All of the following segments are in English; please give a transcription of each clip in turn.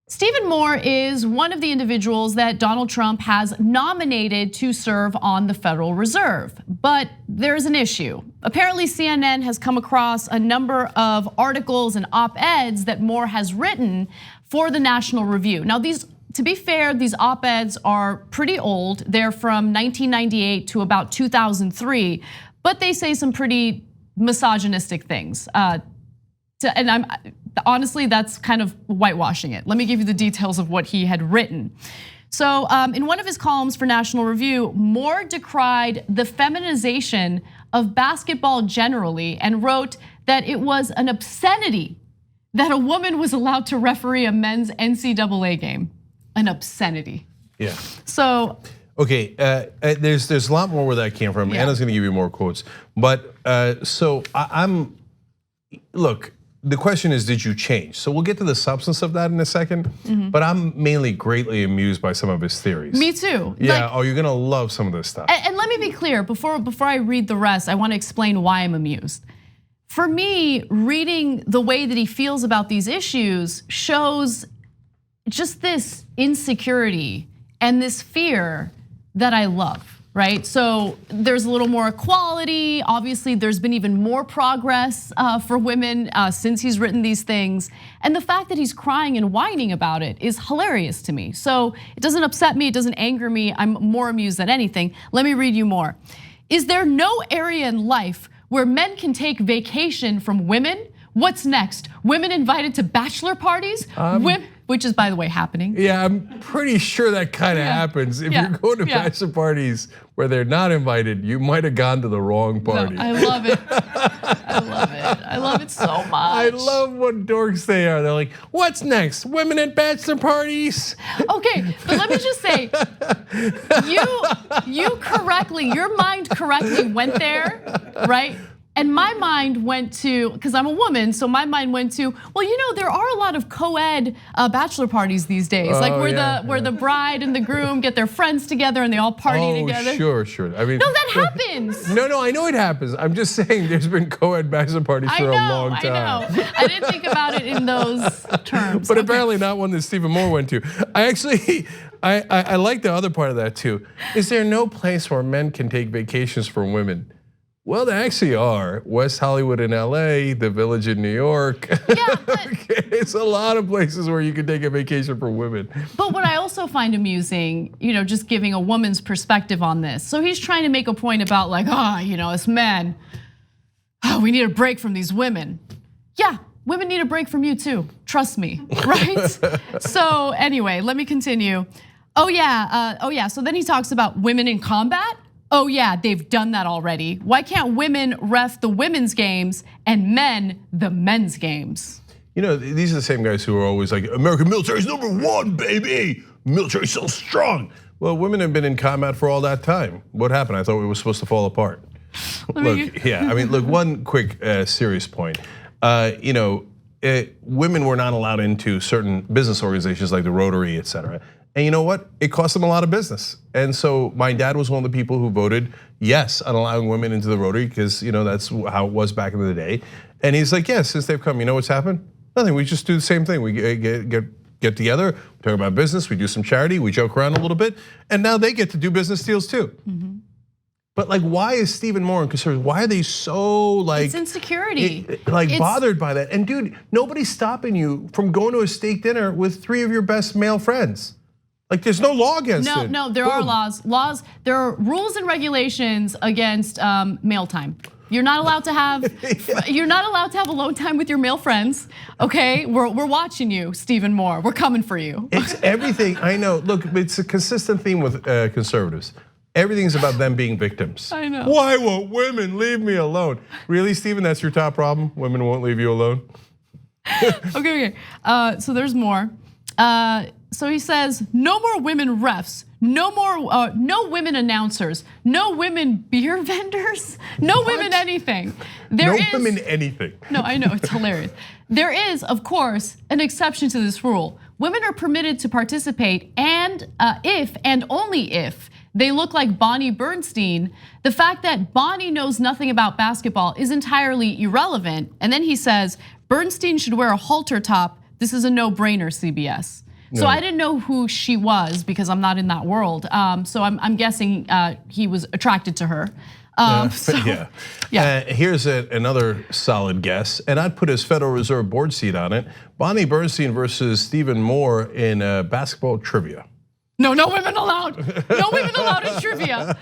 Stephen Moore is one of the individuals that Donald Trump has nominated to serve on the Federal Reserve. But there's an issue. Apparently CNN has come across a number of articles and op-eds that Moore has written for the National Review. Now to be fair, these op-eds are pretty old. They're from 1998 to about 2003, but they say some pretty misogynistic things. Honestly, that's kind of whitewashing it. Let me give you the details of what he had written. So in one of his columns for National Review, Moore decried the feminization of basketball generally and wrote that it was an obscenity that a woman was allowed to referee a men's NCAA game. An obscenity. Yeah. So. Okay, there's a lot more where that came from. Yeah. Anna's gonna give you more quotes. But so look, the question is, did you change? So we'll get to the substance of that in a second, but I'm mainly greatly amused by some of his theories. Me too. Yeah, you're gonna love some of this stuff. And let me be clear, before I read the rest, I wanna explain why I'm amused. For me, reading the way that he feels about these issues shows just this insecurity and this fear that I love. Right, so there's a little more equality. Obviously, there's been even more progress for women since he's written these things. And the fact that he's crying and whining about it is hilarious to me. So it doesn't upset me, it doesn't anger me. I'm more amused than anything. Let me read you more. Is there no area in life where men can take vacation from women? What's next? Women invited to bachelor parties? Which is, by the way, happening. Yeah, I'm pretty sure that kind of happens. If you're going to bachelor parties where they're not invited, you might have gone to the wrong party. No, I love it. I love it. I love it so much. I love what dorks they are. They're like, what's next? Women at bachelor parties? Okay, but let me just say, your mind correctly went there, right? And my mind went to, because I'm a woman, so my mind went to, well, there are a lot of co-ed bachelor parties these days, like where the bride and the groom get their friends together and they all party together. Sure. I mean, no, that happens. No, I know it happens. I'm just saying there's been co-ed bachelor parties for a long time. I know. I didn't think about it in those terms. But apparently not one that Stephen Moore went to. I like the other part of that too. Is there no place where men can take vacations from women? Well, there actually are. West Hollywood in LA, the Village in New York. Yeah, but it's a lot of places where you can take a vacation for women. But what I also find amusing, just giving a woman's perspective on this. So he's trying to make a point about like, us men, we need a break from these women. Yeah, women need a break from you too, trust me, right? So anyway, let me continue. So then he talks about women in combat. Oh yeah, they've done that already. Why can't women ref the women's games and men the men's games? These are the same guys who are always like, American military's #1, baby. Military's so strong. Well, women have been in combat for all that time. What happened? I thought we were supposed to fall apart. Look, one quick serious point. Women were not allowed into certain business organizations like the Rotary, et cetera. And you know what? It cost them a lot of business. And so my dad was one of the people who voted yes on allowing women into the Rotary because that's how it was back in the day. And he's like, yes, since they've come, you know what's happened? Nothing, we just do the same thing. We get together, we talk about business, we do some charity, we joke around a little bit, and now they get to do business deals too. But like, why is Stephen Moore and conservatives, why are they so like- It's insecurity. Bothered by that. And dude, nobody's stopping you from going to a steak dinner with 3 of your best male friends. Like there's no law against it. No, there are laws. There are rules and regulations against mail time. You're not allowed to have alone time with your male friends. Okay, we're watching you, Stephen Moore. We're coming for you. It's everything. I know. Look, it's a consistent theme with conservatives. Everything's about them being victims. I know. Why won't women leave me alone? Really, Stephen? That's your top problem? Women won't leave you alone? Okay. So there's more. So he says, no more women refs, no women announcers, no women beer vendors, no women anything. Women anything. No, I know, it's hilarious. There is, of course, an exception to this rule. Women are permitted to participate and if and only if they look like Bonnie Bernstein. The fact that Bonnie knows nothing about basketball is entirely irrelevant. And then he says, Bernstein should wear a halter top. This is a no-brainer, CBS. So I didn't know who she was because I'm not in that world. So I'm guessing he was attracted to her. Here's another solid guess, and I'd put his Federal Reserve Board seat on it. Bonnie Bernstein versus Stephen Moore in basketball trivia. No women allowed. No women allowed in trivia.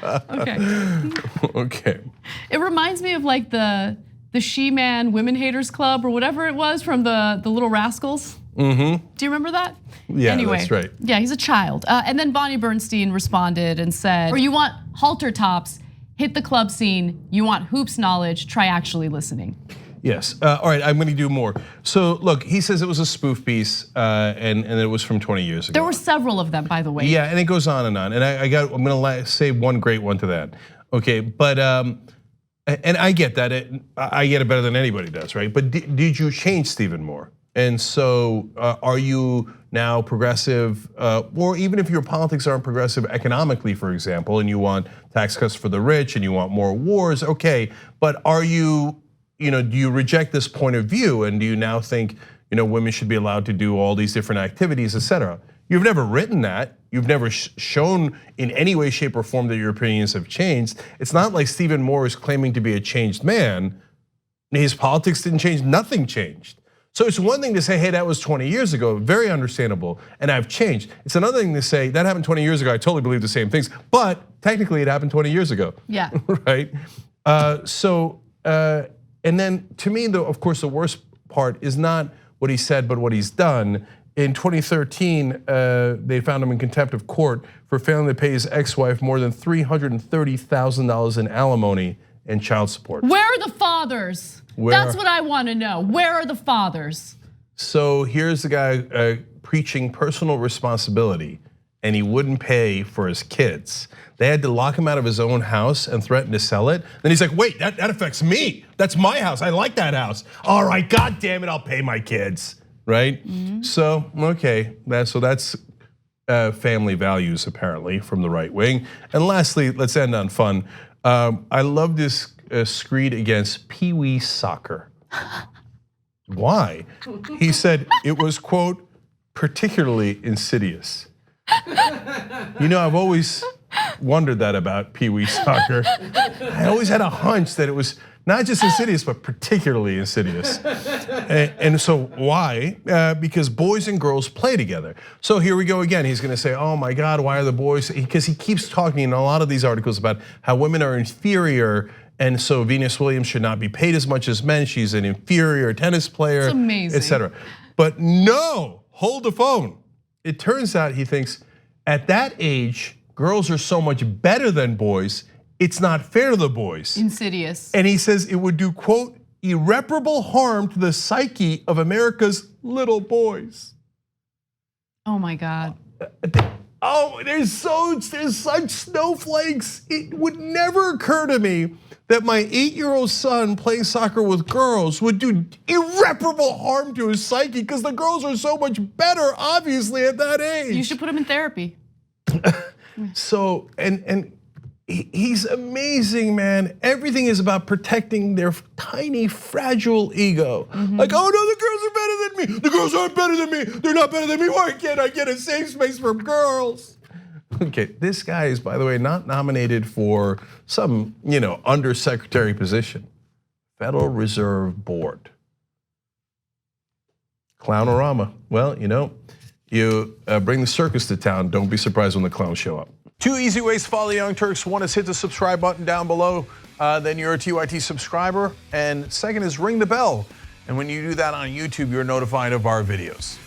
Okay. It reminds me of like the She-Man Women Haters Club or whatever it was from the Little Rascals. Do you remember that? Yeah, anyway, that's right. Yeah, he's a child. And then Bonnie Bernstein responded and said, or you want halter tops, hit the club scene. You want hoops knowledge, try actually listening. Yes, all right, I'm gonna do more. So look, he says it was a spoof piece and it was from 20 years ago. There were several of them, by the way. Yeah, and it goes on. And I'm gonna say one great one to that. Okay, but and I get that, I get it better than anybody does, right? But did you change Stephen Moore? And so are you now progressive, or even if your politics aren't progressive economically, for example, and you want tax cuts for the rich and you want more wars, okay, but are you, do you reject this point of view and do you now think, women should be allowed to do all these different activities, et cetera? You've never written that. You've never shown in any way, shape, or form that your opinions have changed. It's not like Stephen Moore is claiming to be a changed man. His politics didn't change, nothing changed. So it's one thing to say, hey, that was 20 years ago, very understandable, and I've changed. It's another thing to say, that happened 20 years ago, I totally believe the same things, but technically it happened 20 years ago. Yeah. Right? And then to me, of course, the worst part is not what he said, but what he's done. In 2013, they found him in contempt of court for failing to pay his ex-wife more than $330,000 in alimony and child support. Where are the fathers? That's what I want to know. Where are the fathers? So here's the guy preaching personal responsibility, and he wouldn't pay for his kids. They had to lock him out of his own house and threaten to sell it. Then he's like, wait, that affects me. That's my house, I like that house. All right, God damn it, I'll pay my kids, right? So, okay, that's family values apparently from the right wing. And lastly, let's end on fun. I love this screed against peewee soccer. Why? He said it was, quote, particularly insidious. I've always wondered that about peewee soccer. I always had a hunch that it was not just insidious, but particularly insidious. And so why? Because boys and girls play together. So here we go again. He's gonna say, oh my God, why are the boys? Because he keeps talking in a lot of these articles about how women are inferior, and so Venus Williams should not be paid as much as men. She's an inferior tennis player, et cetera. But no, hold the phone. It turns out he thinks at that age, girls are so much better than boys, it's not fair to the boys. Insidious. And he says it would do, quote, irreparable harm to the psyche of America's little boys. Oh my God. Oh, there's such snowflakes. It would never occur to me that my 8-year-old son playing soccer with girls would do irreparable harm to his psyche because the girls are so much better, obviously, at that age. You should put him in therapy. So, and he's amazing, man. Everything is about protecting their tiny, fragile ego. Like, oh no, the girls are better than me. The girls aren't better than me. They're not better than me. Why can't I get a safe space from girls? Okay, this guy is, by the way, not nominated for some, undersecretary position. Federal Reserve Board. Clownorama. Well, you bring the circus to town, don't be surprised when the clowns show up. 2 easy ways to follow the Young Turks. One is hit the subscribe button down below, then you're a TYT subscriber. And second is ring the bell. And when you do that on YouTube, you're notified of our videos.